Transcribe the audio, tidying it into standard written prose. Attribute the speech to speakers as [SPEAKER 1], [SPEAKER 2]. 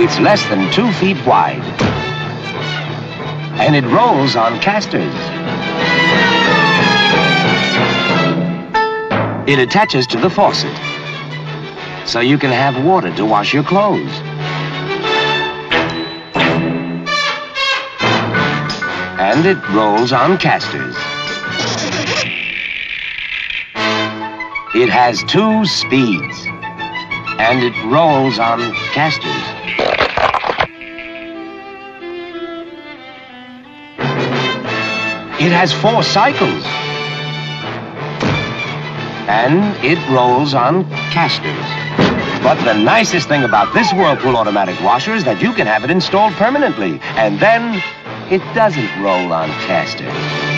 [SPEAKER 1] It's less than 2 feet wide. And it rolls on casters. It attaches to the faucet, so you can have water to wash your clothes. And it rolls on casters. It has 2 speeds, and it rolls on casters. It has 4 cycles, and it rolls on casters. But the nicest thing about this Whirlpool automatic washer is that you can have it installed permanently, and then it doesn't roll on casters.